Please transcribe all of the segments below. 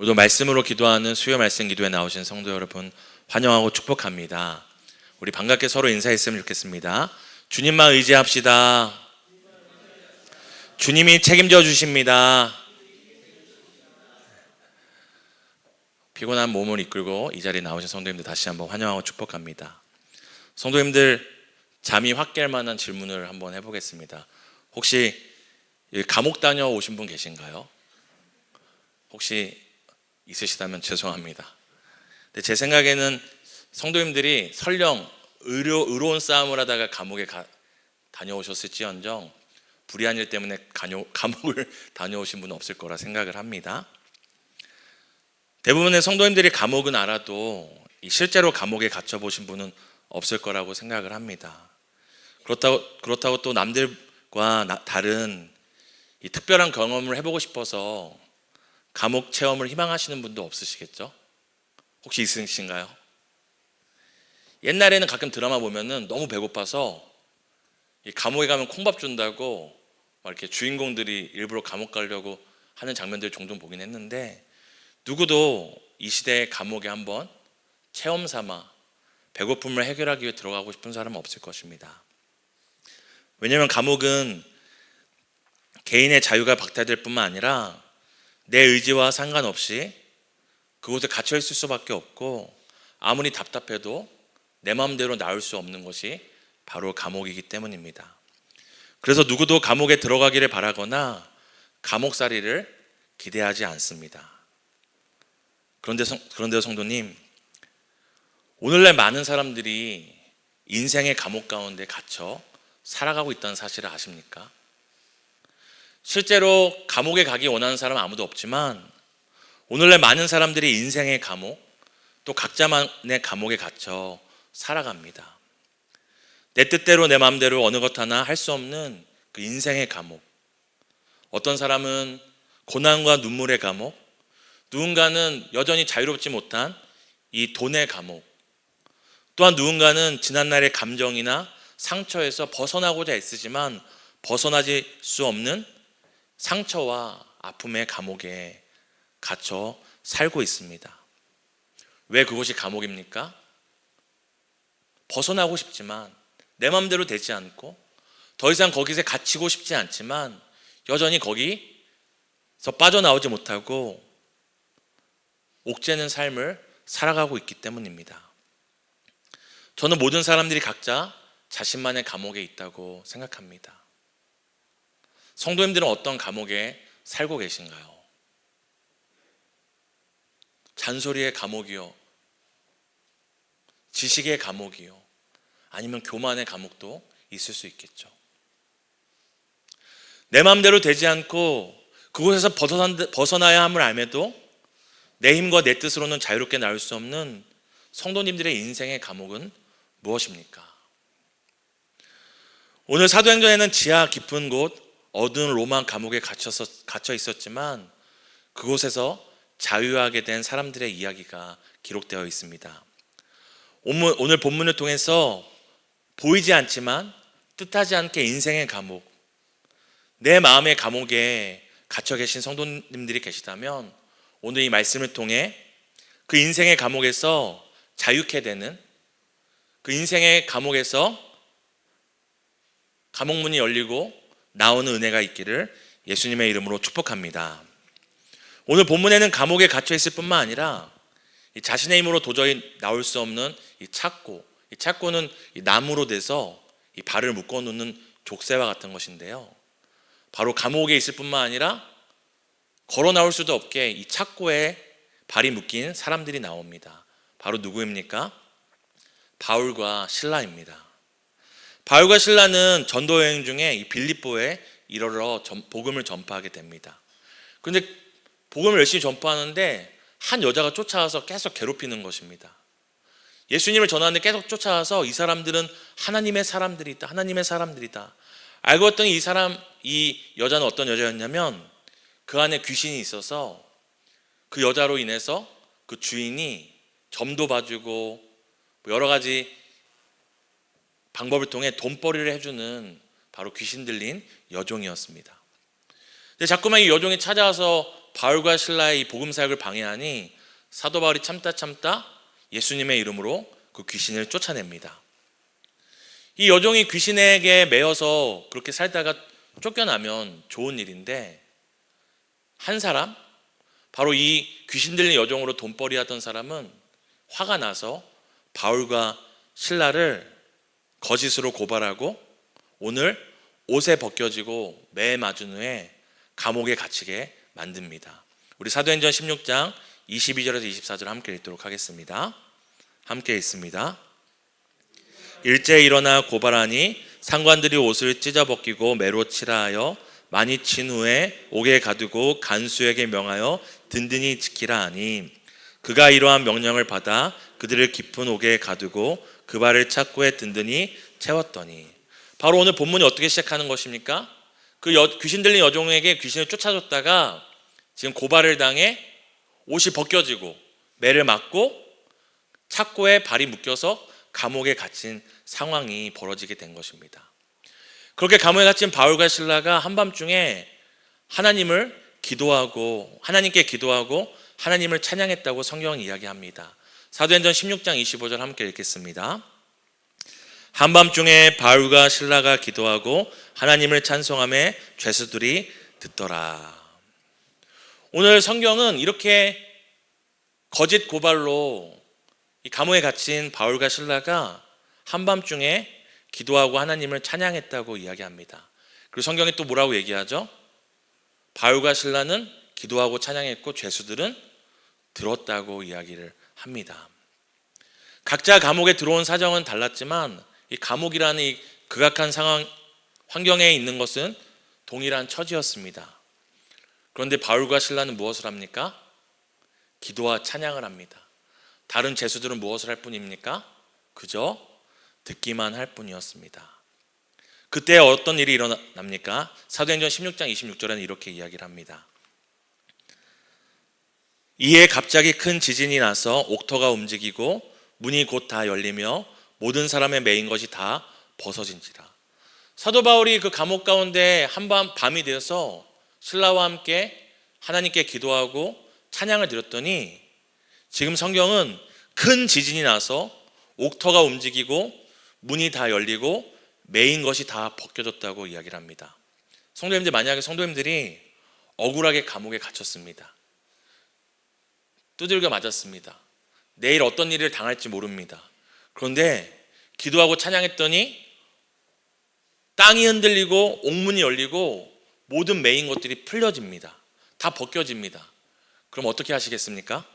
오늘도 말씀으로 기도하는 수요 말씀 기도에 나오신 성도 여러분 환영하고 축복합니다. 우리 반갑게 서로 인사했으면 좋겠습니다. 주님만 의지합시다. 주님이 책임져 주십니다. 피곤한 몸을 이끌고 이 자리에 나오신 성도님들 다시 한번 환영하고 축복합니다. 성도님들, 잠이 확 깰 만한 질문을 한번 해보겠습니다. 혹시 감옥 다녀오신 분 계신가요? 혹시 있으시다면 죄송합니다. 근데 제 생각에는 성도님들이 설령 의로운 싸움을 하다가 감옥에 다녀오셨을지언정 불의한 일 때문에 감옥을 다녀오신 분은 없을 거라 생각을 합니다. 대부분의 성도님들이 감옥은 알아도 실제로 감옥에 갇혀보신 분은 없을 거라고 생각을 합니다. 그렇다고 또 남들과 다른 이 특별한 경험을 해보고 싶어서 감옥 체험을 희망하시는 분도 없으시겠죠? 혹시 있으신가요? 옛날에는 가끔 드라마 보면은 너무 배고파서 이 감옥에 가면 콩밥 준다고 막 이렇게 주인공들이 일부러 감옥 가려고 하는 장면들을 종종 보긴 했는데, 누구도 이 시대의 감옥에 한번 체험 삼아 배고픔을 해결하기 위해 들어가고 싶은 사람은 없을 것입니다. 왜냐하면 감옥은 개인의 자유가 박탈될 뿐만 아니라 내 의지와 상관없이 그곳에 갇혀 있을 수밖에 없고, 아무리 답답해도 내 마음대로 나올 수 없는 것이 바로 감옥이기 때문입니다. 그래서 누구도 감옥에 들어가기를 바라거나 감옥살이를 기대하지 않습니다. 그런데 성도님, 오늘날 많은 사람들이 인생의 감옥 가운데 갇혀 살아가고 있다는 사실을 아십니까? 실제로 감옥에 가기 원하는 사람은 아무도 없지만 오늘날 많은 사람들이 인생의 감옥, 또 각자만의 감옥에 갇혀 살아갑니다. 내 뜻대로 내 마음대로 어느 것 하나 할 수 없는 그 인생의 감옥. 어떤 사람은 고난과 눈물의 감옥, 누군가는 여전히 자유롭지 못한 이 돈의 감옥, 또한 누군가는 지난날의 감정이나 상처에서 벗어나고자 애쓰지만 벗어나질 수 없는 상처와 아픔의 감옥에 갇혀 살고 있습니다. 왜 그곳이 감옥입니까? 벗어나고 싶지만 내 마음대로 되지 않고 더 이상 거기서 갇히고 싶지 않지만 여전히 거기서 빠져나오지 못하고 옥죄는 삶을 살아가고 있기 때문입니다. 저는 모든 사람들이 각자 자신만의 감옥에 있다고 생각합니다. 성도님들은 어떤 감옥에 살고 계신가요? 잔소리의 감옥이요? 지식의 감옥이요? 아니면 교만의 감옥도 있을 수 있겠죠. 내 마음대로 되지 않고 그곳에서 벗어나야 함을 알매도 내 힘과 내 뜻으로는 자유롭게 나올 수 없는 성도님들의 인생의 감옥은 무엇입니까? 오늘 사도행전에는 지하 깊은 곳 어두운 로마 감옥에 갇혀 있었지만 그곳에서 자유하게 된 사람들의 이야기가 기록되어 있습니다. 오늘 본문을 통해서 보이지 않지만 뜻하지 않게 인생의 감옥, 내 마음의 감옥에 갇혀 계신 성도님들이 계시다면 오늘 이 말씀을 통해 그 인생의 감옥에서 자유케 되는, 그 인생의 감옥에서 감옥문이 열리고 나오는 은혜가 있기를 예수님의 이름으로 축복합니다. 오늘 본문에는 감옥에 갇혀 있을 뿐만 아니라 자신의 힘으로 도저히 나올 수 없는 이 착고는 이 나무로 돼서 이 발을 묶어 놓는 족쇄와 같은 것인데요, 바로 감옥에 있을 뿐만 아니라 걸어 나올 수도 없게 이 착고에 발이 묶인 사람들이 나옵니다. 바로 누구입니까? 바울과 실라입니다. 바울과 실라는 전도 여행 중에 이 빌립보에 이르러 복음을 전파하게 됩니다. 그런데 복음을 열심히 전파하는데 한 여자가 쫓아와서 계속 괴롭히는 것입니다. 예수님을 전하는데 계속 쫓아와서 이 사람들은 하나님의 사람들이다, 하나님의 사람들이다. 알고 봤더니 이 여자는 어떤 여자였냐면 그 안에 귀신이 있어서 그 여자로 인해서 그 주인이 점도 봐주고 여러 가지 방법을 통해 돈벌이를 해주는 바로 귀신 들린 여종이었습니다. 근데 자꾸만 이 여종이 찾아와서 바울과 신라의 이 복음 사역을 방해하니 사도 바울이 참다 예수님의 이름으로 그 귀신을 쫓아냅니다. 이 여종이 귀신에게 매여서 그렇게 살다가 쫓겨나면 좋은 일인데, 한 사람, 바로 이 귀신 들린 여종으로 돈벌이 하던 사람은 화가 나서 바울과 신라를 거짓으로 고발하고 오늘 옷에 벗겨지고 매 맞은 후에 감옥에 갇히게 만듭니다. 우리 사도행전 16장 22절에서 24절 함께 읽도록 하겠습니다. 함께 읽습니다. 일제에 일어나 고발하니 상관들이 옷을 찢어 벗기고 매로 치라 하여 많이 친 후에 옥에 가두고 간수에게 명하여 든든히 지키라 하니, 그가 이러한 명령을 받아 그들을 깊은 옥에 가두고 그 발을 착고에 든든히 채웠더니. 바로 오늘 본문이 어떻게 시작하는 것입니까? 그 귀신 들린 여종에게 귀신을 쫓아줬다가 지금 고발을 당해 옷이 벗겨지고 매를 맞고 착고에 발이 묶여서 감옥에 갇힌 상황이 벌어지게 된 것입니다. 그렇게 감옥에 갇힌 바울과 신라가 한밤중에 하나님께 기도하고 하나님을 찬양했다고 성경은 이야기합니다. 사도행전 16장 25절 함께 읽겠습니다. 한밤중에 바울과 신라가 기도하고 하나님을 찬송하며 죄수들이 듣더라. 오늘 성경은 이렇게 거짓 고발로 이 감옥에 갇힌 바울과 신라가 한밤중에 기도하고 하나님을 찬양했다고 이야기합니다. 그리고 성경이 또 뭐라고 얘기하죠? 바울과 신라는 기도하고 찬양했고 죄수들은 들었다고 이야기를 합니다. 각자 감옥에 들어온 사정은 달랐지만 이 감옥이라는 이 극악한 상황, 환경에 있는 것은 동일한 처지였습니다. 그런데 바울과 신라는 무엇을 합니까? 기도와 찬양을 합니다. 다른 죄수들은 무엇을 할 뿐입니까? 그저 듣기만 할 뿐이었습니다. 그때 어떤 일이 일어납니까? 사도행전 16장 26절에는 이렇게 이야기를 합니다. 이에 갑자기 큰 지진이 나서 옥터가 움직이고 문이 곧 다 열리며 모든 사람의 매인 것이 다 벗어진지라. 사도 바울이 그 감옥 가운데 밤이 되어서 신라와 함께 하나님께 기도하고 찬양을 드렸더니 지금 성경은 큰 지진이 나서 옥터가 움직이고 문이 다 열리고 매인 것이 다 벗겨졌다고 이야기를 합니다. 성도님들, 만약에 성도님들이 억울하게 감옥에 갇혔습니다. 두들겨 맞았습니다. 내일 어떤 일을 당할지 모릅니다. 그런데 기도하고 찬양했더니 땅이 흔들리고 옥문이 열리고 모든 매인 것들이 풀려집니다. 다 벗겨집니다. 그럼 어떻게 하시겠습니까?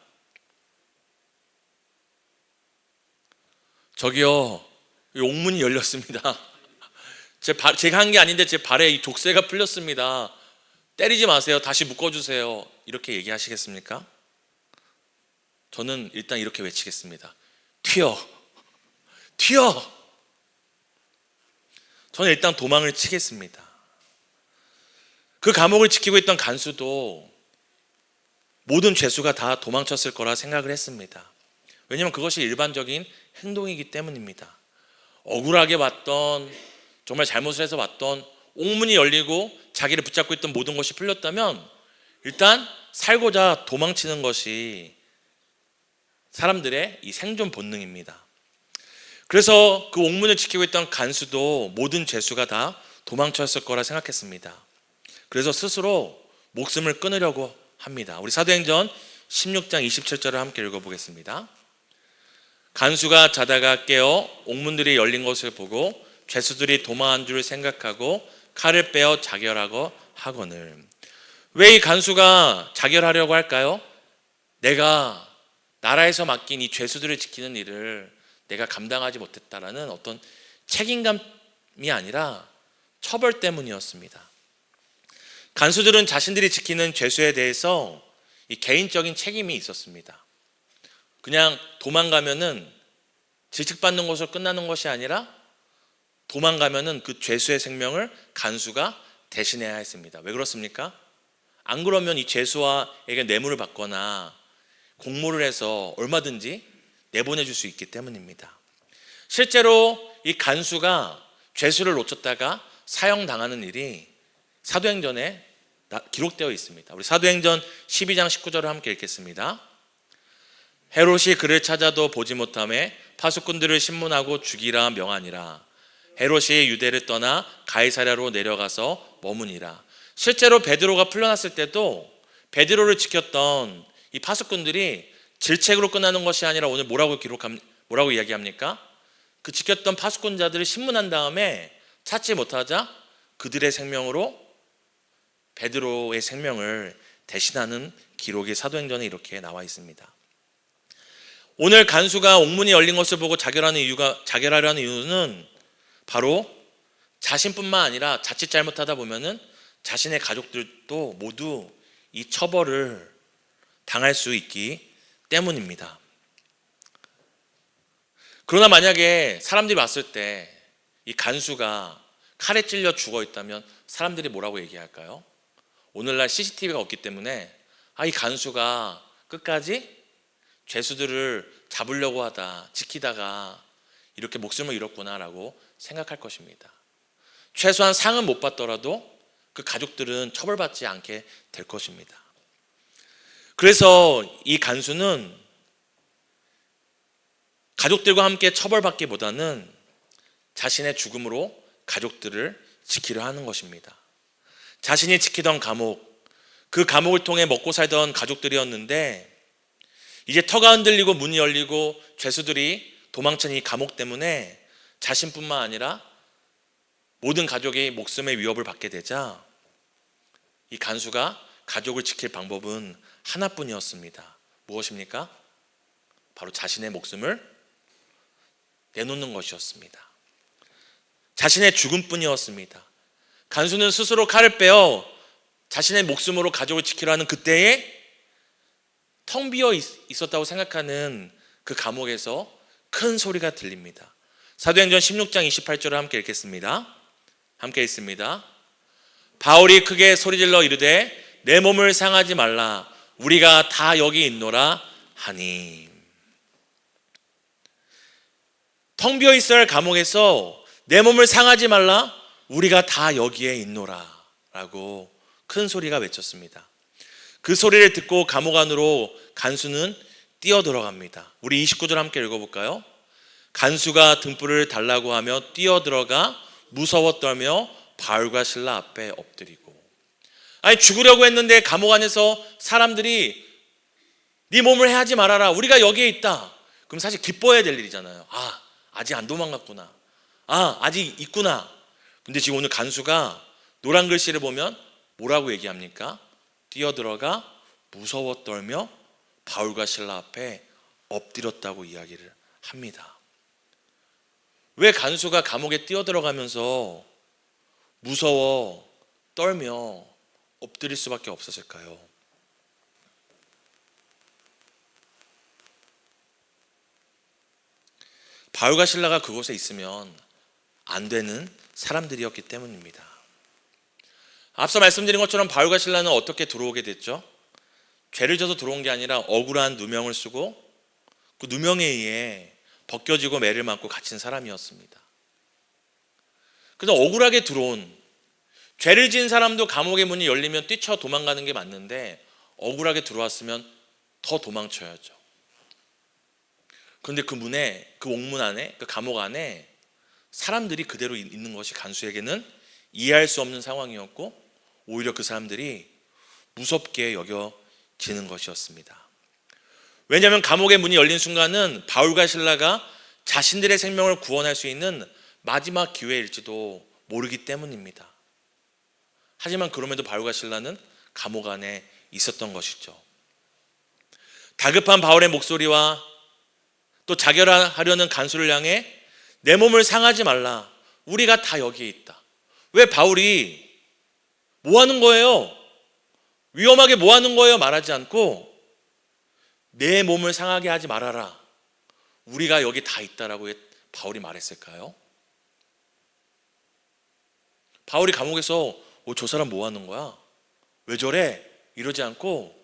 저기요, 옥문이 열렸습니다. 제가 한 게 아닌데 제 발에 이 족쇄가 풀렸습니다. 때리지 마세요. 다시 묶어주세요. 이렇게 얘기하시겠습니까? 저는 일단 이렇게 외치겠습니다. 튀어! 저는 일단 도망을 치겠습니다. 그 감옥을 지키고 있던 간수도 모든 죄수가 다 도망쳤을 거라 생각을 했습니다. 왜냐하면 그것이 일반적인 행동이기 때문입니다. 억울하게 봤던, 정말 잘못을 해서 봤던, 옥문이 열리고 자기를 붙잡고 있던 모든 것이 풀렸다면 일단 살고자 도망치는 것이 사람들의 이 생존 본능입니다. 그래서 그 옥문을 지키고 있던 간수도 모든 죄수가 다 도망쳤을 거라 생각했습니다. 그래서 스스로 목숨을 끊으려고 합니다. 우리 사도행전 16장 27절을 함께 읽어보겠습니다. 간수가 자다가 깨어 옥문들이 열린 것을 보고 죄수들이 도망한 줄 생각하고 칼을 빼어 자결하고 하거늘. 왜 이 간수가 자결하려고 할까요? 내가 나라에서 맡긴 이 죄수들을 지키는 일을 내가 감당하지 못했다라는 어떤 책임감이 아니라 처벌 때문이었습니다. 간수들은 자신들이 지키는 죄수에 대해서 이 개인적인 책임이 있었습니다. 그냥 도망가면은 질책받는 것으로 끝나는 것이 아니라 도망가면은 그 죄수의 생명을 간수가 대신해야 했습니다. 왜 그렇습니까? 안 그러면 이 죄수에게 뇌물을 받거나 공모를 해서 얼마든지 내보내줄 수 있기 때문입니다. 실제로 이 간수가 죄수를 놓쳤다가 사형당하는 일이 사도행전에 기록되어 있습니다. 우리 사도행전 12장 19절을 함께 읽겠습니다. 헤롯이 그를 찾아도 보지 못하매 파수꾼들을 신문하고 죽이라 명하니라. 헤롯이 유대를 떠나 가이사랴로 내려가서 머무니라. 실제로 베드로가 풀려났을 때도 베드로를 지켰던 이 파수꾼들이 질책으로 끝나는 것이 아니라 오늘 뭐라고 이야기합니까? 그 지켰던 파수꾼자들을 신문한 다음에 찾지 못하자 그들의 생명으로 베드로의 생명을 대신하는 기록이 사도행전에 이렇게 나와 있습니다. 오늘 간수가 옥문이 열린 것을 보고 자결하려는 이유는 바로 자신뿐만 아니라 자칫 잘못하다 보면은 자신의 가족들도 모두 이 처벌을 당할 수 있기 때문입니다. 그러나 만약에 사람들이 봤을 때 이 간수가 칼에 찔려 죽어 있다면 사람들이 뭐라고 얘기할까요? 오늘날 CCTV가 없기 때문에 이 간수가 끝까지 죄수들을 잡으려고 하다 지키다가 이렇게 목숨을 잃었구나라고 생각할 것입니다. 최소한 상은 못 받더라도 그 가족들은 처벌받지 않게 될 것입니다. 그래서 이 간수는 가족들과 함께 처벌받기보다는 자신의 죽음으로 가족들을 지키려 하는 것입니다. 자신이 지키던 감옥, 그 감옥을 통해 먹고 살던 가족들이었는데 이제 터가 흔들리고 문이 열리고 죄수들이 도망친 이 감옥 때문에 자신뿐만 아니라 모든 가족이 목숨의 위협을 받게 되자 이 간수가 가족을 지킬 방법은 하나뿐이었습니다. 무엇입니까? 바로 자신의 목숨을 내놓는 것이었습니다. 자신의 죽음뿐이었습니다. 간수는 스스로 칼을 빼어 자신의 목숨으로 가족을 지키려 하는 그때에 텅 비어 있었다고 생각하는 그 감옥에서 큰 소리가 들립니다. 사도행전 16장 28절을 함께 읽겠습니다. 함께 읽습니다. 바울이 크게 소리질러 이르되 내 몸을 상하지 말라 우리가 다 여기 있노라 하니. 텅 비어 있어야 할 감옥에서 내 몸을 상하지 말라 우리가 다 여기에 있노라 라고 큰 소리가 외쳤습니다. 그 소리를 듣고 감옥 안으로 간수는 뛰어들어갑니다. 우리 29절 함께 읽어볼까요? 간수가 등불을 달라고 하며 뛰어들어가 무서워 떨며 바울과 실라 앞에 엎드리고. 죽으려고 했는데 감옥 안에서 사람들이 네 몸을 해하지 말아라 우리가 여기에 있다. 그럼 사실 기뻐해야 될 일이잖아요. 아직 안 도망갔구나. 아직 있구나. 근데 지금 오늘 간수가 노란 글씨를 보면 뭐라고 얘기합니까? 뛰어들어가 무서워 떨며 바울과 실라 앞에 엎드렸다고 이야기를 합니다. 왜 간수가 감옥에 뛰어들어가면서 무서워 떨며 엎드릴 수밖에 없었을까요? 바울과 실라가 그곳에 있으면 안 되는 사람들이었기 때문입니다. 앞서 말씀드린 것처럼 바울과 실라는 어떻게 들어오게 됐죠? 죄를 져서 들어온 게 아니라 억울한 누명을 쓰고 그 누명에 의해 벗겨지고 매를 맞고 갇힌 사람이었습니다. 그래서 억울하게 들어온, 죄를 지은 사람도 감옥의 문이 열리면 뛰쳐 도망가는 게 맞는데 억울하게 들어왔으면 더 도망쳐야죠. 그런데 그 문에, 그 옥문 안에, 그 감옥 안에 사람들이 그대로 있는 것이 간수에게는 이해할 수 없는 상황이었고 오히려 그 사람들이 무섭게 여겨지는 것이었습니다. 왜냐하면 감옥의 문이 열린 순간은 바울과 실라가 자신들의 생명을 구원할 수 있는 마지막 기회일지도 모르기 때문입니다. 하지만 그럼에도 바울과 실라는 감옥 안에 있었던 것이죠. 다급한 바울의 목소리와 또 자결하려는 간수를 향해 내 몸을 상하지 말라 우리가 다 여기에 있다. 왜 바울이 뭐 하는 거예요? 위험하게 뭐 하는 거예요? 말하지 않고 내 몸을 상하게 하지 말아라 우리가 여기 다 있다라고 바울이 말했을까요? 바울이 감옥에서 저 사람 뭐 하는 거야? 왜 저래? 이러지 않고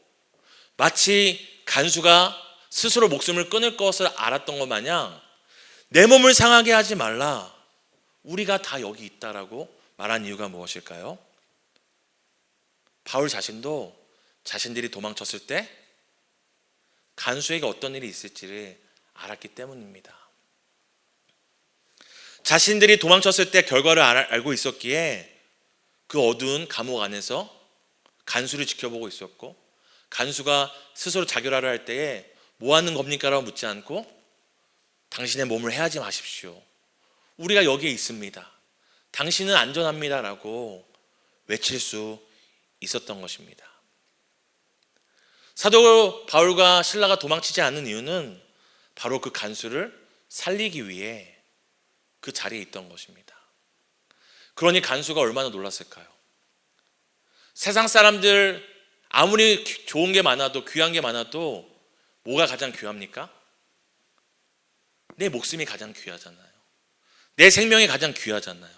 마치 간수가 스스로 목숨을 끊을 것을 알았던 것 마냥 내 몸을 상하게 하지 말라 우리가 다 여기 있다라고 말한 이유가 무엇일까요? 바울 자신도 자신들이 도망쳤을 때 간수에게 어떤 일이 있을지를 알았기 때문입니다. 자신들이 도망쳤을 때 결과를 알고 있었기에 그 어두운 감옥 안에서 간수를 지켜보고 있었고, 간수가 스스로 자결하려 할 때에 뭐 하는 겁니까? 라고 묻지 않고 당신의 몸을 해하지 마십시오. 우리가 여기에 있습니다. 당신은 안전합니다. 라고 외칠 수 있었던 것입니다. 사도 바울과 실라가 도망치지 않은 이유는 바로 그 간수를 살리기 위해 그 자리에 있던 것입니다. 그러니 간수가 얼마나 놀랐을까요? 세상 사람들 아무리 좋은 게 많아도, 귀한 게 많아도 뭐가 가장 귀합니까? 내 목숨이 가장 귀하잖아요. 내 생명이 가장 귀하잖아요.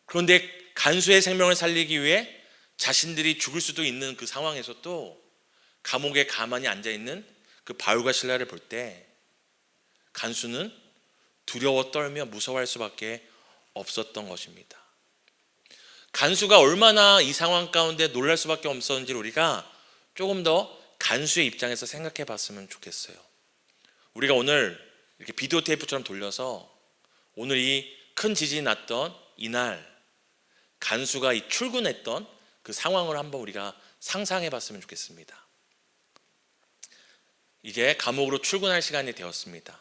그런데 간수의 생명을 살리기 위해 자신들이 죽을 수도 있는 그 상황에서도 감옥에 가만히 앉아있는 그 바울과 실라를 볼 때 간수는 두려워 떨며 무서워할 수밖에 없었던 것입니다. 간수가 얼마나 이 상황 가운데 놀랄 수밖에 없었는지 우리가 조금 더 간수의 입장에서 생각해 봤으면 좋겠어요. 우리가 오늘 이렇게 비디오 테이프처럼 돌려서 오늘 이 큰 지진이 났던 이날 간수가 이 출근했던 그 상황을 한번 우리가 상상해 봤으면 좋겠습니다. 이제 감옥으로 출근할 시간이 되었습니다.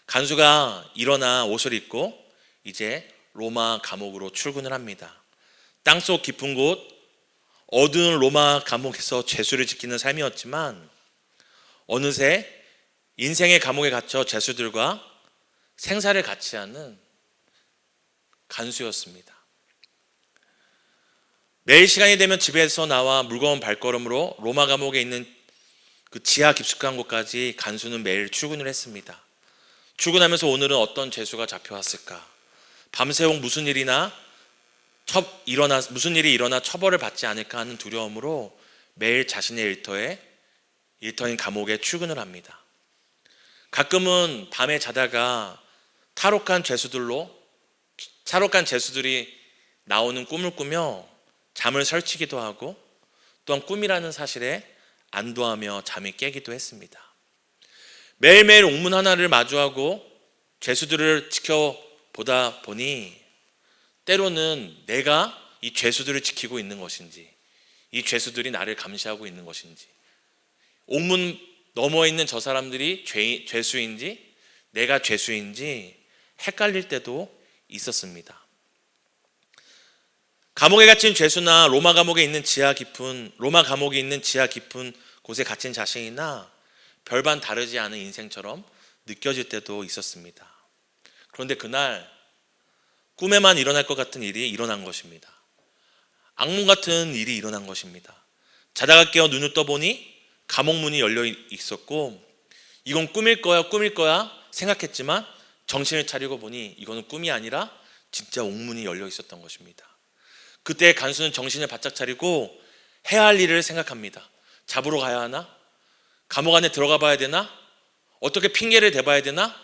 간수가 일어나 옷을 입고 이제 로마 감옥으로 출근을 합니다. 땅속 깊은 곳 어두운 로마 감옥에서 죄수를 지키는 삶이었지만 어느새 인생의 감옥에 갇혀 죄수들과 생사를 같이 하는 간수였습니다. 매일 시간이 되면 집에서 나와 무거운 발걸음으로 로마 감옥에 있는 그 지하 깊숙한 곳까지 간수는 매일 출근을 했습니다. 출근하면서 오늘은 어떤 죄수가 잡혀왔을까? 밤새워 무슨 일이 일어나 처벌을 받지 않을까 하는 두려움으로 매일 자신의 일터인 감옥에 출근을 합니다. 가끔은 밤에 자다가 탈옥한 죄수들이 나오는 꿈을 꾸며 잠을 설치기도 하고 또한 꿈이라는 사실에 안도하며 잠이 깨기도 했습니다. 매일매일 옥문 하나를 마주하고 죄수들을 지켜보다 보니 때로는 내가 이 죄수들을 지키고 있는 것인지, 이 죄수들이 나를 감시하고 있는 것인지, 옥문 넘어 있는 저 사람들이 죄수인지 내가 죄수인지 헷갈릴 때도 있었습니다. 감옥에 갇힌 죄수나 로마 감옥에 있는 지하 깊은 곳에 갇힌 자신이나 별반 다르지 않은 인생처럼 느껴질 때도 있었습니다. 그런데 그날 꿈에만 일어날 것 같은 일이 일어난 것입니다. 악몽 같은 일이 일어난 것입니다. 자다가 깨어 눈을 떠보니 감옥 문이 열려 있었고 이건 꿈일 거야 생각했지만 정신을 차리고 보니 이거는 꿈이 아니라 진짜 옥문이 열려 있었던 것입니다. 그때 간수는 정신을 바짝 차리고 해야 할 일을 생각합니다. 잡으러 가야 하나? 감옥 안에 들어가 봐야 되나? 어떻게 핑계를 대봐야 되나?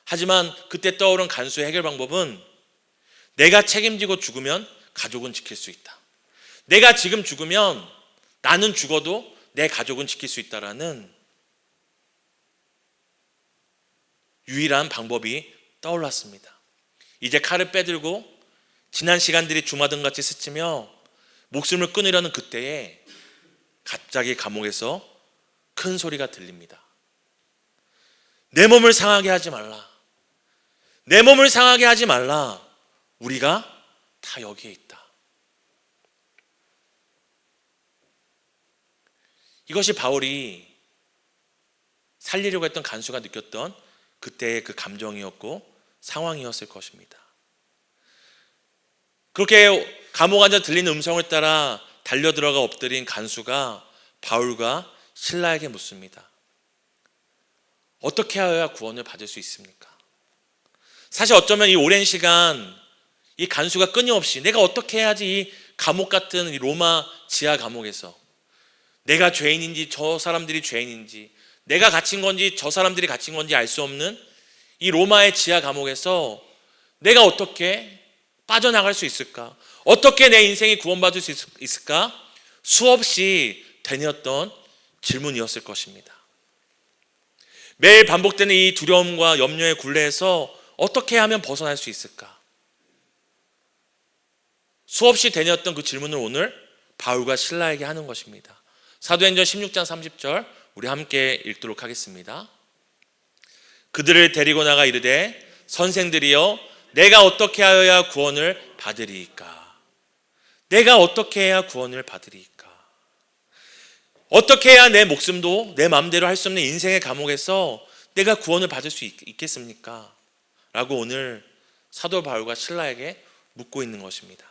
하지만 그때 떠오른 간수의 해결 방법은 내가 책임지고 죽으면 가족은 지킬 수 있다. 내가 지금 죽으면 나는 죽어도 내 가족은 지킬 수 있다라는 유일한 방법이 떠올랐습니다. 이제 칼을 빼들고 지난 시간들이 주마등같이 스치며 목숨을 끊으려는 그때에 갑자기 감옥에서 큰 소리가 들립니다. 내 몸을 상하게 하지 말라. 내 몸을 상하게 하지 말라. 우리가 다 여기에 있다. 이것이 바울이 살리려고 했던 간수가 느꼈던 그때의 그 감정이었고 상황이었을 것입니다. 그렇게 감옥 안에서 들리는 음성을 따라 달려들어가 엎드린 간수가 바울과 실라에게 묻습니다. 어떻게 하여야 구원을 받을 수 있습니까? 사실 어쩌면 이 오랜 시간 이 간수가 끊임없이 내가 어떻게 해야지 이 감옥 같은 이 로마 지하 감옥에서 내가 죄인인지 저 사람들이 죄인인지 내가 갇힌 건지 저 사람들이 갇힌 건지 알 수 없는 이 로마의 지하 감옥에서 내가 어떻게 빠져나갈 수 있을까? 어떻게 내 인생이 구원받을 수 있을까? 수없이 되뇌었던 질문이었을 것입니다. 매일 반복되는 이 두려움과 염려의 굴레에서 어떻게 하면 벗어날 수 있을까? 수없이 되뇌었던 그 질문을 오늘 바울과 실라에게 하는 것입니다. 사도행전 16장 30절 우리 함께 읽도록 하겠습니다. 그들을 데리고 나가 이르되 선생들이여 내가 어떻게 하여야 구원을 받으리이까? 내가 어떻게 해야 구원을 받으리이까? 어떻게 해야 내 목숨도 내 마음대로 할 수 없는 인생의 감옥에서 내가 구원을 받을 수 있겠습니까? 라고 오늘 사도 바울과 실라에게 묻고 있는 것입니다.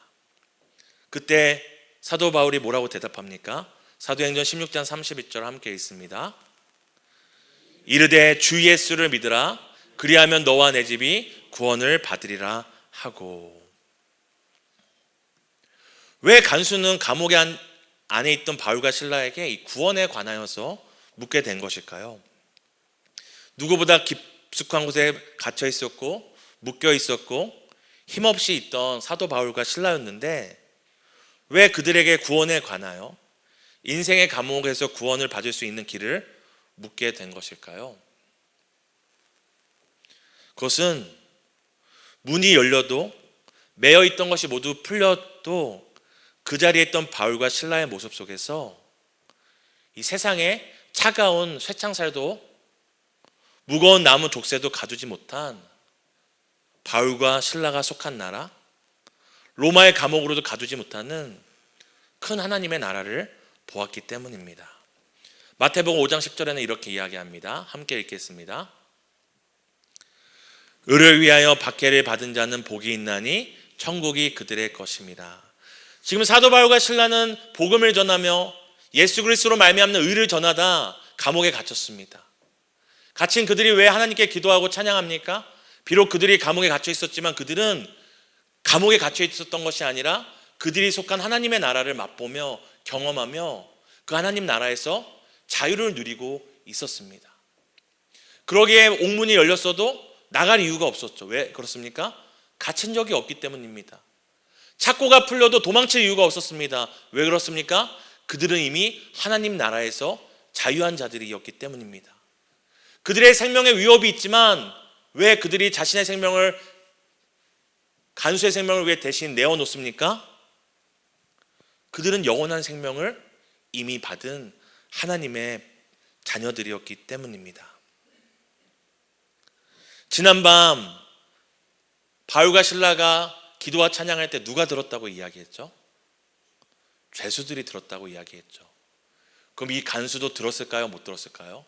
그때 사도 바울이 뭐라고 대답합니까? 사도행전 16장 31절 함께 읽습니다. 이르되 주 예수를 믿으라 그리하면 너와 내 집이 구원을 받으리라 하고. 왜 간수는 감옥에 안에 있던 바울과 실라에게 이 구원에 관하여서 묻게 된 것일까요? 누구보다 깊숙한 곳에 갇혀 있었고 묶여 있었고 힘없이 있던 사도 바울과 실라였는데 왜 그들에게 구원에 관하여 인생의 감옥에서 구원을 받을 수 있는 길을 묻게 된 것일까요? 그것은 문이 열려도 매여 있던 것이 모두 풀려도 그 자리에 있던 바울과 실라의 모습 속에서 이 세상에 차가운 쇠창살도 무거운 나무 족쇄도 가두지 못한 바울과 실라가 속한 나라, 로마의 감옥으로도 가두지 못하는 큰 하나님의 나라를 보았기 때문입니다. 마태복음 5장 10절에는 이렇게 이야기합니다. 함께 읽겠습니다. 의를 위하여 박해를 받은 자는 복이 있나니 천국이 그들의 것입니다. 지금 사도 바울과 실라는 복음을 전하며 예수 그리스도로 말미암는 의를 전하다 감옥에 갇혔습니다. 갇힌 그들이 왜 하나님께 기도하고 찬양합니까? 비록 그들이 감옥에 갇혀 있었지만 그들은 감옥에 갇혀 있었던 것이 아니라 그들이 속한 하나님의 나라를 맛보며 경험하며 그 하나님 나라에서 자유를 누리고 있었습니다. 그러기에 옥문이 열렸어도 나갈 이유가 없었죠. 왜 그렇습니까? 갇힌 적이 없기 때문입니다. 착고가 풀려도 도망칠 이유가 없었습니다. 왜 그렇습니까? 그들은 이미 하나님 나라에서 자유한 자들이었기 때문입니다. 그들의 생명에 위협이 있지만 왜 그들이 자신의 생명을 간수의 생명을 왜 대신 내어놓습니까? 그들은 영원한 생명을 이미 받은 하나님의 자녀들이었기 때문입니다. 지난밤 바울과 실라가 기도와 찬양할 때 누가 들었다고 이야기했죠? 죄수들이 들었다고 이야기했죠. 그럼 이 간수도 들었을까요? 못 들었을까요?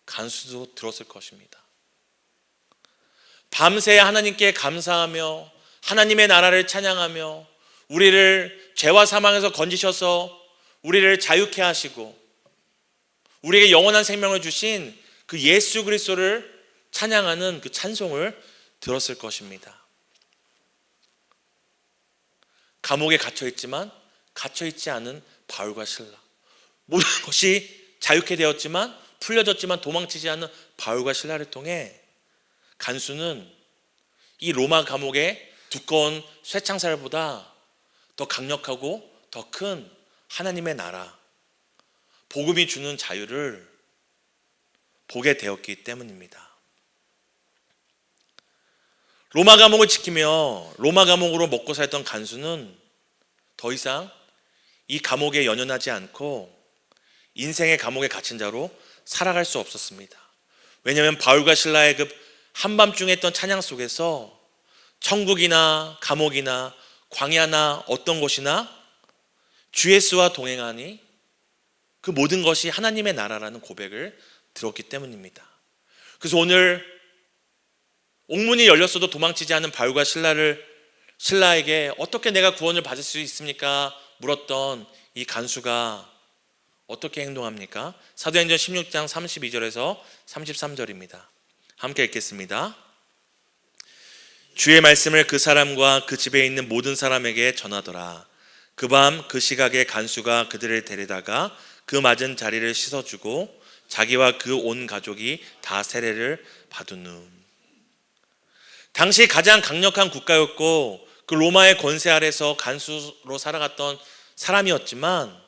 간수도 들었을 것입니다. 밤새 하나님께 감사하며 하나님의 나라를 찬양하며 우리를 죄와 사망에서 건지셔서 우리를 자유케 하시고 우리에게 영원한 생명을 주신 그 예수 그리스도를 찬양하는 그 찬송을 들었을 것입니다. 감옥에 갇혀있지만 갇혀있지 않은 바울과 실라, 모든 것이 자유케 되었지만 풀려졌지만 도망치지 않는 바울과 실라를 통해 간수는 이 로마 감옥의 두꺼운 쇠창살보다 더 강력하고 더 큰 하나님의 나라, 복음이 주는 자유를 보게 되었기 때문입니다. 로마 감옥을 지키며 로마 감옥으로 먹고 살던 간수는 더 이상 이 감옥에 연연하지 않고 인생의 감옥에 갇힌 자로 살아갈 수 없었습니다. 왜냐하면 바울과 실라의 그 한밤중에 했던 찬양 속에서 천국이나 감옥이나 광야나 어떤 곳이나 주 예수와 동행하니 그 모든 것이 하나님의 나라라는 고백을 들었기 때문입니다. 그래서 오늘 옥문이 열렸어도 도망치지 않은 바울과 실라에게 어떻게 내가 구원을 받을 수 있습니까? 물었던 이 간수가 어떻게 행동합니까? 사도행전 16장 32절에서 33절입니다. 함께 읽겠습니다. 주의 말씀을 그 사람과 그 집에 있는 모든 사람에게 전하더라. 그 밤 그 시각에 간수가 그들을 데려다가 그 맞은 자리를 씻어주고 자기와 그 온 가족이 다 세례를 받은 후 당시 가장 강력한 국가였고 그 로마의 권세 아래서 간수로 살아갔던 사람이었지만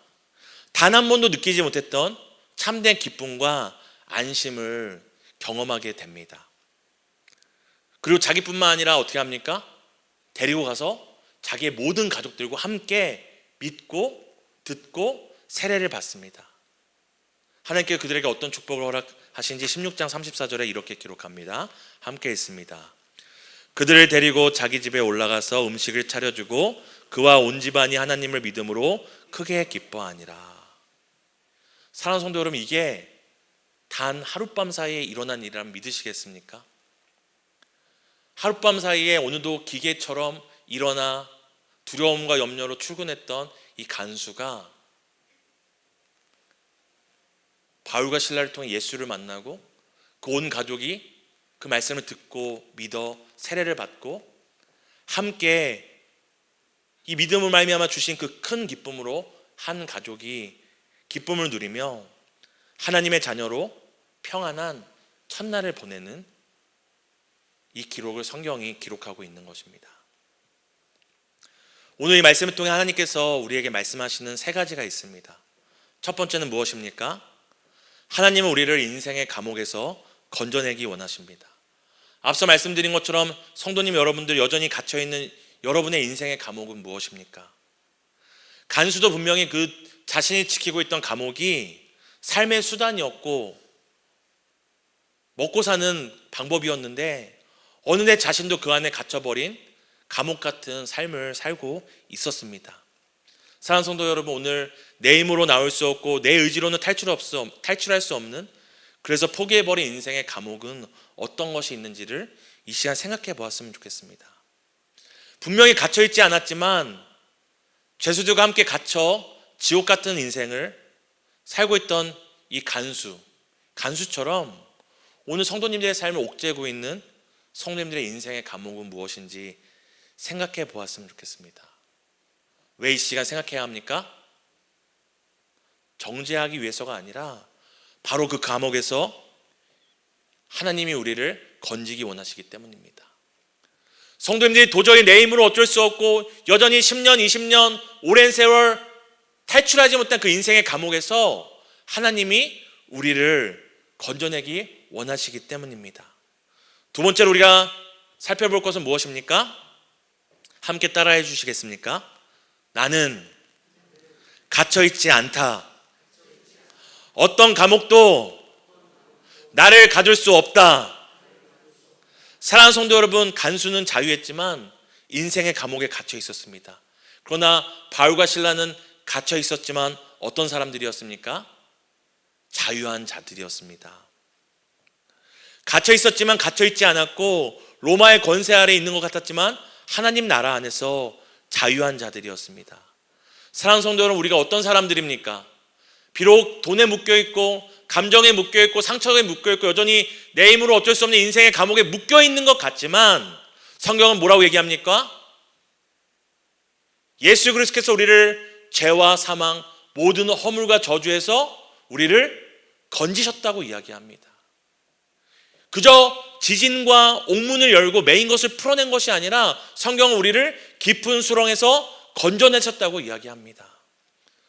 단 한 번도 느끼지 못했던 참된 기쁨과 안심을 경험하게 됩니다. 그리고 자기뿐만 아니라 어떻게 합니까? 데리고 가서 자기의 모든 가족들과 함께 믿고 듣고 세례를 받습니다. 하나님께서 그들에게 어떤 축복을 허락하신지 16장 34절에 이렇게 기록합니다. 함께 읽습니다. 그들을 데리고 자기 집에 올라가서 음식을 차려주고 그와 온 집안이 하나님을 믿음으로 크게 기뻐하니라. 사랑하는 성도 여러분, 이게 단 하룻밤 사이에 일어난 일이라면 믿으시겠습니까? 하룻밤 사이에 오늘도 기계처럼 일어나 두려움과 염려로 출근했던 이 간수가 바울과 실라를 통해 예수를 만나고 그 온 가족이 그 말씀을 듣고 믿어 세례를 받고 함께 이 믿음을 말미암아 주신 그 큰 기쁨으로 한 가족이 기쁨을 누리며 하나님의 자녀로 평안한 첫날을 보내는 이 기록을 성경이 기록하고 있는 것입니다. 오늘 이 말씀을 통해 하나님께서 우리에게 말씀하시는 세 가지가 있습니다. 첫 번째는 무엇입니까? 하나님은 우리를 인생의 감옥에서 건져내기 원하십니다. 앞서 말씀드린 것처럼 성도님 여러분들 여전히 갇혀있는 여러분의 인생의 감옥은 무엇입니까? 간수도 분명히 그 자신이 지키고 있던 감옥이 삶의 수단이었고 먹고 사는 방법이었는데 어느새 자신도 그 안에 갇혀버린 감옥 같은 삶을 살고 있었습니다. 사랑하는 성도 여러분, 오늘 내 힘으로 나올 수 없고 내 의지로는 탈출할 수 없는, 그래서 포기해버린 인생의 감옥은 어떤 것이 있는지를 이 시간 생각해 보았으면 좋겠습니다. 분명히 갇혀있지 않았지만 죄수들과 함께 갇혀 지옥 같은 인생을 살고 있던 이 간수처럼 오늘 성도님들의 삶을 옥죄고 있는 성도님들의 인생의 감옥은 무엇인지 생각해 보았으면 좋겠습니다. 왜 이 시간 생각해야 합니까? 정죄하기 위해서가 아니라 바로 그 감옥에서 하나님이 우리를 건지기 원하시기 때문입니다. 성도님들이 도저히 내 힘으로 어쩔 수 없고 여전히 10년, 20년 오랜 세월 탈출하지 못한 그 인생의 감옥에서 하나님이 우리를 건져내기 원하시기 때문입니다. 두 번째로 우리가 살펴볼 것은 무엇입니까? 함께 따라해 주시겠습니까? 나는 갇혀있지 않다. 어떤 감옥도 나를 가둘 수 없다. 사랑하는 성도 여러분, 간수는 자유했지만 인생의 감옥에 갇혀 있었습니다. 그러나 바울과 실라는 갇혀 있었지만 어떤 사람들이었습니까? 자유한 자들이었습니다. 갇혀 있었지만 갇혀 있지 않았고 로마의 권세 아래 있는 것 같았지만 하나님 나라 안에서 자유한 자들이었습니다. 사랑하는 성도 여러분, 우리가 어떤 사람들입니까? 비록 돈에 묶여있고 감정에 묶여있고 상처에 묶여있고 여전히 내 힘으로 어쩔 수 없는 인생의 감옥에 묶여있는 것 같지만 성경은 뭐라고 얘기합니까? 예수 그리스도께서 우리를 죄와 사망 모든 허물과 저주에서 우리를 건지셨다고 이야기합니다. 그저 지진과 옥문을 열고 메인 것을 풀어낸 것이 아니라 성경은 우리를 깊은 수렁에서 건져내셨다고 이야기합니다.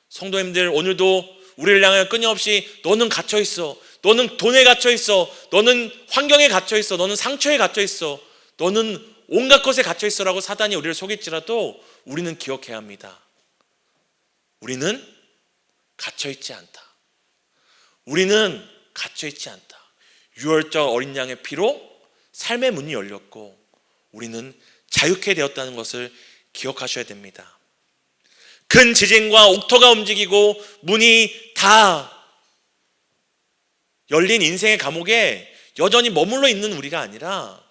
성도님들, 오늘도 우리를 향해 끊임없이 너는 갇혀있어, 너는 돈에 갇혀있어, 너는 환경에 갇혀있어, 너는 상처에 갇혀있어, 너는 온갖 것에 갇혀있어 라고 사단이 우리를 속일지라도 우리는 기억해야 합니다. 우리는 갇혀있지 않다. 우리는 갇혀있지 않다. 유월절 어린 양의 피로 삶의 문이 열렸고 우리는 자유케 되었다는 것을 기억하셔야 됩니다. 큰 지진과 옥토가 움직이고 문이 다 열린 인생의 감옥에 여전히 머물러 있는 우리가 아니라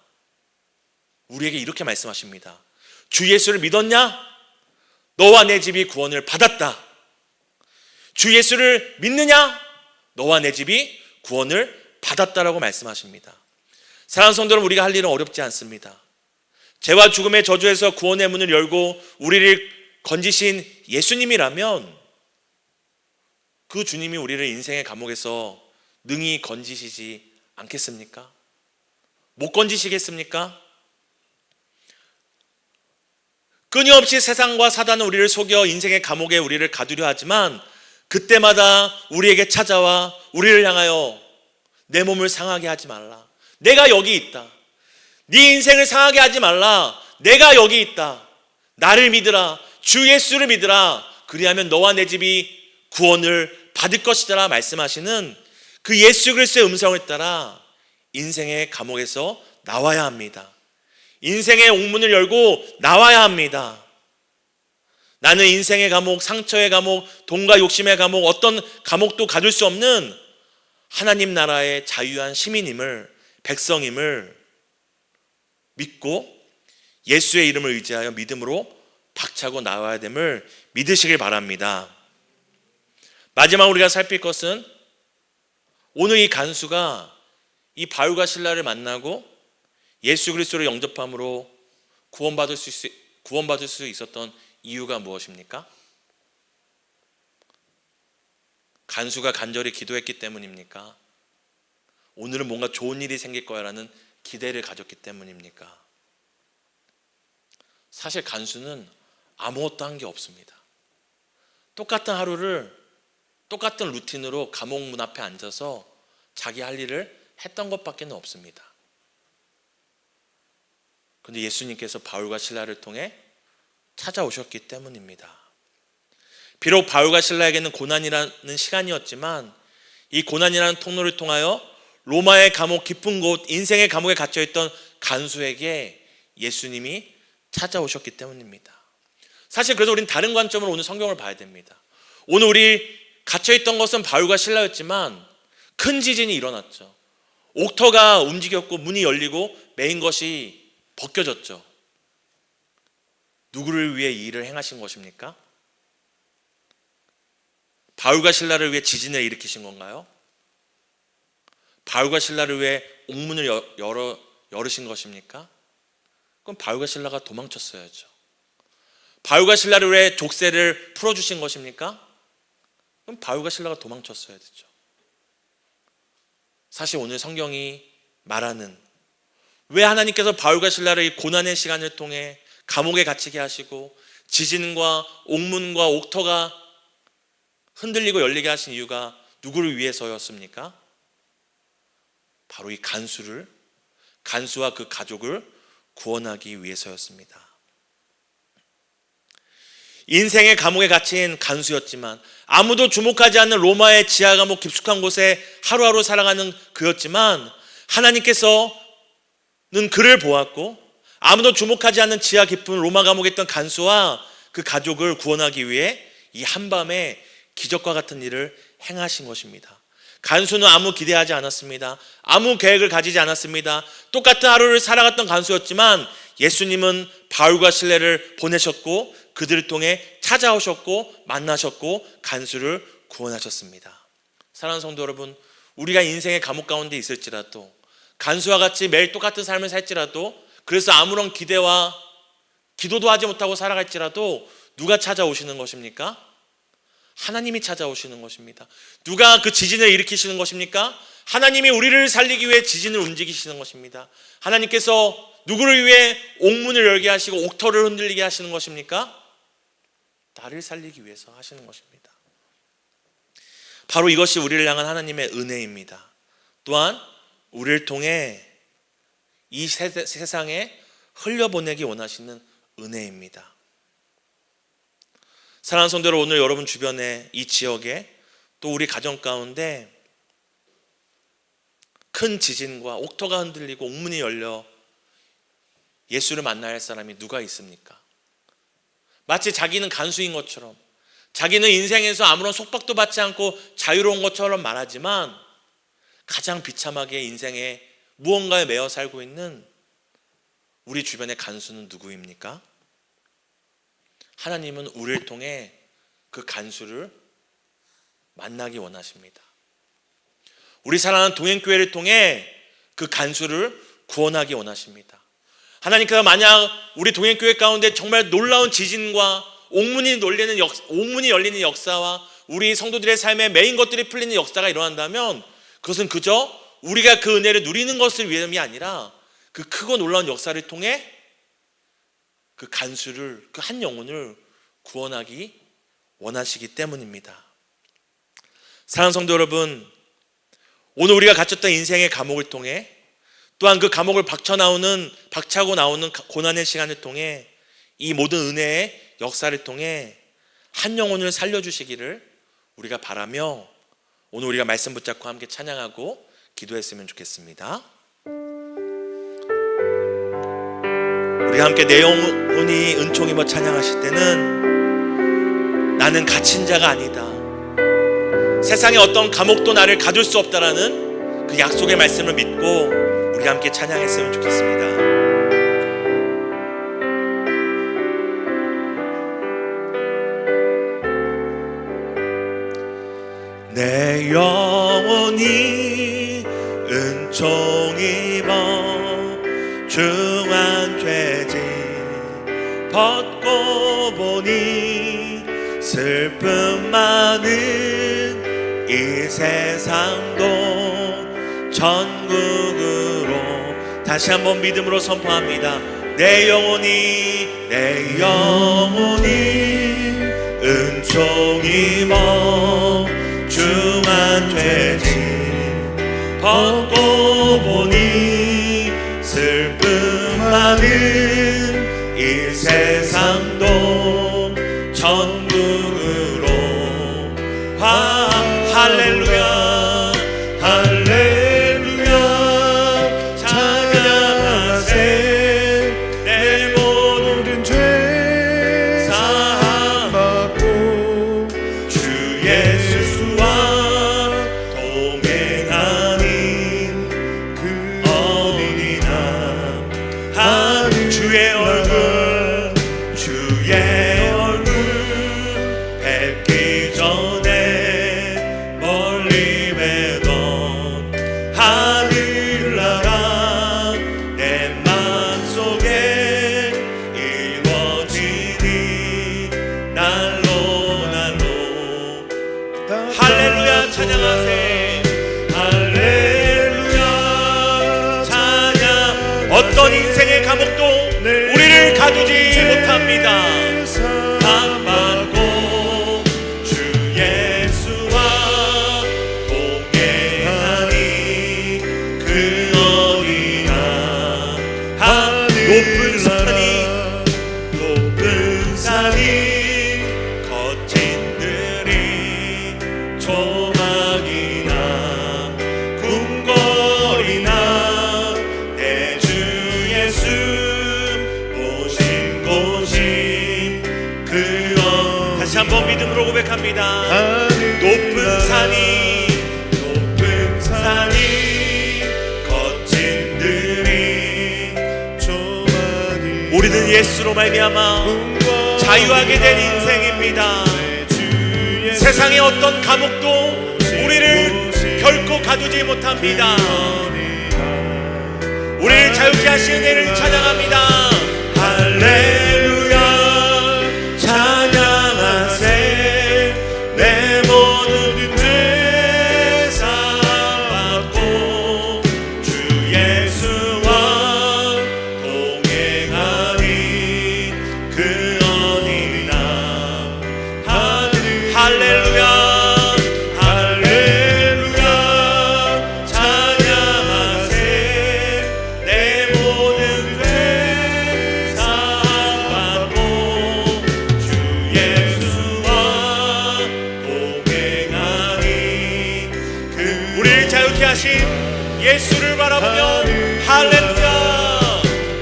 우리에게 이렇게 말씀하십니다. 주 예수를 믿었냐? 너와 내 집이 구원을 받았다. 주 예수를 믿느냐? 너와 내 집이 구원을 받았다라고 말씀하십니다. 사랑하는 성도 여러분, 우리가 할 일은 어렵지 않습니다. 죄와 죽음의 저주에서 구원의 문을 열고 우리를 건지신 예수님이라면 그 주님이 우리를 인생의 감옥에서 능히 건지시지 않겠습니까? 못 건지시겠습니까? 끊임없이 세상과 사단은 우리를 속여 인생의 감옥에 우리를 가두려 하지만 그때마다 우리에게 찾아와 우리를 향하여 내 몸을 상하게 하지 말라. 내가 여기 있다. 네 인생을 상하게 하지 말라. 내가 여기 있다. 나를 믿으라. 주 예수를 믿으라. 그리하면 너와 내 집이 구원을 받을 것이다 말씀하시는 그 예수 그리스도의 음성을 따라 인생의 감옥에서 나와야 합니다. 인생의 옥문을 열고 나와야 합니다. 나는 인생의 감옥, 상처의 감옥, 돈과 욕심의 감옥, 어떤 감옥도 가둘 수 없는 하나님 나라의 자유한 시민임을, 백성임을 믿고 예수의 이름을 의지하여 믿음으로 박차고 나와야 됨을 믿으시길 바랍니다. 마지막 우리가 살필 것은 오늘 이 간수가 이 바울과 실라를 만나고 예수 그리스도를 영접함으로 구원받을 수 있었던 이유가 무엇입니까? 간수가 간절히 기도했기 때문입니까? 오늘은 뭔가 좋은 일이 생길 거야라는 기대를 가졌기 때문입니까? 사실 간수는 아무것도 한 게 없습니다. 똑같은 하루를 똑같은 루틴으로 감옥 문 앞에 앉아서 자기 할 일을 했던 것밖에 없습니다. 그런데 예수님께서 바울과 실라를 통해 찾아오셨기 때문입니다. 비록 바울과 실라에게는 고난이라는 시간이었지만 이 고난이라는 통로를 통하여 로마의 감옥, 깊은 곳, 인생의 감옥에 갇혀있던 간수에게 예수님이 찾아오셨기 때문입니다. 사실 그래서 우리는 다른 관점으로 오늘 성경을 봐야 됩니다. 오늘 우리 갇혀있던 것은 바울과 실라였지만 큰 지진이 일어났죠. 옥터가 움직였고 문이 열리고 메인 것이 벗겨졌죠. 누구를 위해 이 일을 행하신 것입니까? 바울과 실라를 위해 지진을 일으키신 건가요? 바울과 실라를 위해 옥문을 열으신 것입니까? 그럼 바울과 실라가 도망쳤어야죠. 바울과 실라를 위해 족쇄를 풀어주신 것입니까? 그럼 바울과 실라가 도망쳤어야 되죠. 사실 오늘 성경이 말하는 왜 하나님께서 바울과 실라를 이 고난의 시간을 통해 감옥에 갇히게 하시고 지진과 옥문과 옥터가 흔들리고 열리게 하신 이유가 누구를 위해서였습니까? 바로 이 간수와 그 가족을 구원하기 위해서였습니다. 인생의 감옥에 갇힌 간수였지만 아무도 주목하지 않는 로마의 지하 감옥 깊숙한 곳에 하루하루 살아가는 그였지만 하나님께서는 그를 보았고 아무도 주목하지 않는 지하 깊은 로마 감옥에 있던 간수와 그 가족을 구원하기 위해 이 한밤에 기적과 같은 일을 행하신 것입니다. 간수는 아무 기대하지 않았습니다. 아무 계획을 가지지 않았습니다. 똑같은 하루를 살아갔던 간수였지만 예수님은 바울과 실라를 보내셨고 그들을 통해 찾아오셨고 만나셨고 간수를 구원하셨습니다. 사랑하는 성도 여러분, 우리가 인생의 감옥 가운데 있을지라도 간수와 같이 매일 똑같은 삶을 살지라도 그래서 아무런 기대와 기도도 하지 못하고 살아갈지라도 누가 찾아오시는 것입니까? 하나님이 찾아오시는 것입니다. 누가 그 지진을 일으키시는 것입니까? 하나님이 우리를 살리기 위해 지진을 움직이시는 것입니다. 하나님께서 누구를 위해 옥문을 열게 하시고 옥터를 흔들리게 하시는 것입니까? 나를 살리기 위해서 하시는 것입니다. 바로 이것이 우리를 향한 하나님의 은혜입니다. 또한 우리를 통해 이 세상에 흘려보내기 원하시는 은혜입니다. 사랑하는 성도들, 오늘 여러분 주변에 이 지역에 또 우리 가정 가운데 큰 지진과 옥터가 흔들리고 옥문이 열려 예수를 만나야 할 사람이 누가 있습니까? 마치 자기는 간수인 것처럼 자기는 인생에서 아무런 속박도 받지 않고 자유로운 것처럼 말하지만 가장 비참하게 인생에 무언가에 매여 살고 있는 우리 주변의 간수는 누구입니까? 하나님은 우리를 통해 그 간수를 만나기 원하십니다. 우리 사랑하는 동행교회를 통해 그 간수를 구원하기 원하십니다. 하나님께서 만약 우리 동행교회 가운데 정말 놀라운 지진과 옥문이 열리는 역사와 우리 성도들의 삶에 메인 것들이 풀리는 역사가 일어난다면 그것은 그저 우리가 그 은혜를 누리는 것을 위함이 아니라 그 크고 놀라운 역사를 통해 그 간수를, 그 한 영혼을 구원하기 원하시기 때문입니다. 사랑하는 성도 여러분, 오늘 우리가 갇혔던 인생의 감옥을 통해, 또한 그 감옥을 박차고 나오는 고난의 시간을 통해, 이 모든 은혜의 역사를 통해 한 영혼을 살려주시기를 우리가 바라며 오늘 우리가 말씀 붙잡고 함께 찬양하고 기도했으면 좋겠습니다. 우리가 함께 내 영혼이 은총입어 찬양하실 때는 나는 갇힌 자가 아니다, 세상의 어떤 감옥도 나를 가둘 수 없다라는 그 약속의 말씀을 믿고 우리가 함께 찬양했으면 좋겠습니다. 내 영혼이 은총 입어 중한 죄짐 벗고 보니 슬픔 많은 이 세상도 천국으로, 다시 한번 믿음으로 선포합니다. 내 영혼이 은총 입어 중한 죄짐 벗고 보니 슬픔 많은 이 세상도 천국으로. 할렐루야 할렐루야 찬양하세. 내 모든 죄 사함받고 주 예수와 동행하니 그 어디나 주의 얼굴 뵙기 전에 멀리 뵈던 하늘나라 내 맘속에 이루어지니 날로 할렐루야 찬양하세. 할렐루야 찬양. 어떤 인생의 감옥도 우리를 가두지 못합니다. 받고 주 예수와 동행하니 그 어디나 높은 산이 거친 들이 조막이나 궁궐이나 내 주 예수 다시 한번 믿음으로 고백합니다. 높은 산이 거친 들이 조막이, 우리는 예수로 말미암아 자유하게 된 인생입니다. 세상의 어떤 감옥도 우리를 결코 가두지 못합니다. 우리를 자유케 하신 은혜를 찬양합니다. 할렐루야 찬양하세. 내 모든 죄 사함받고 주 예수와 동행하니 그 어디나 할렐루야 할렐루야 찬양하세. 내 모든 죄 사함받고 주 예수와 동행하니 우리를 자유케 하신 예수를 바라보며 할렐루야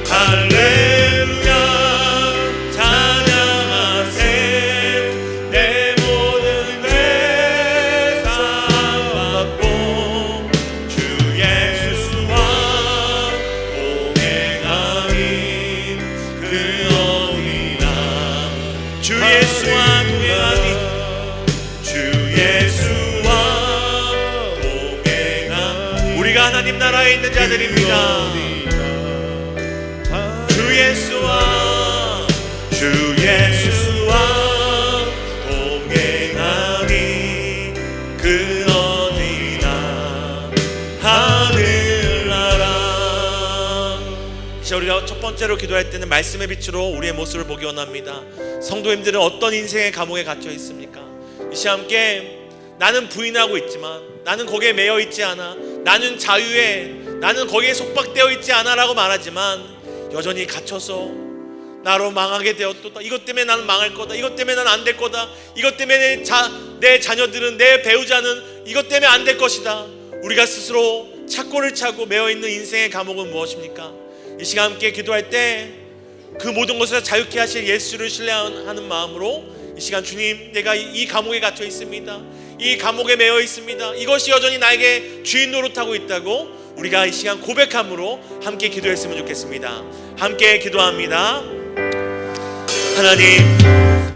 할렐루야 찬양하세. 내 모든 죄 사함받고 주 예수와 동행하니 그 어디나 주 예수와 동행하니 우리가 하나님 나라에 있는 자들입니다. 주 예수와 동행하니 그 어디나 하늘나라. 우리가 첫 번째로 기도할 때는 말씀의 빛으로 우리의 모습을 보기 원합니다. 성도님들은 어떤 인생의 감옥에 갇혀 있습니까? 이 시간 함께 나는 부인하고 있지만, 나는 거기에 매여 있지 않아, 나는 자유해, 나는 거기에 속박되어 있지 않아 라고 말하지만 여전히 갇혀서 나로 망하게 되었다, 이것 때문에 나는 망할 거다, 이것 때문에 나는 안 될 거다, 이것 때문에 내 자녀들은, 내 배우자는 이것 때문에 안 될 것이다. 우리가 스스로 착고를 차고 매여 있는 인생의 감옥은 무엇입니까? 이 시간 함께 기도할 때 그 모든 것을 자유케 하실 예수를 신뢰하는 마음으로 이 시간, 주님, 내가 이 감옥에 갇혀 있습니다, 이 감옥에 매여 있습니다, 이것이 여전히 나에게 주인 노릇하고 있다고 우리가 이 시간 고백함으로 함께 기도했으면 좋겠습니다. 함께 기도합니다. 하나님,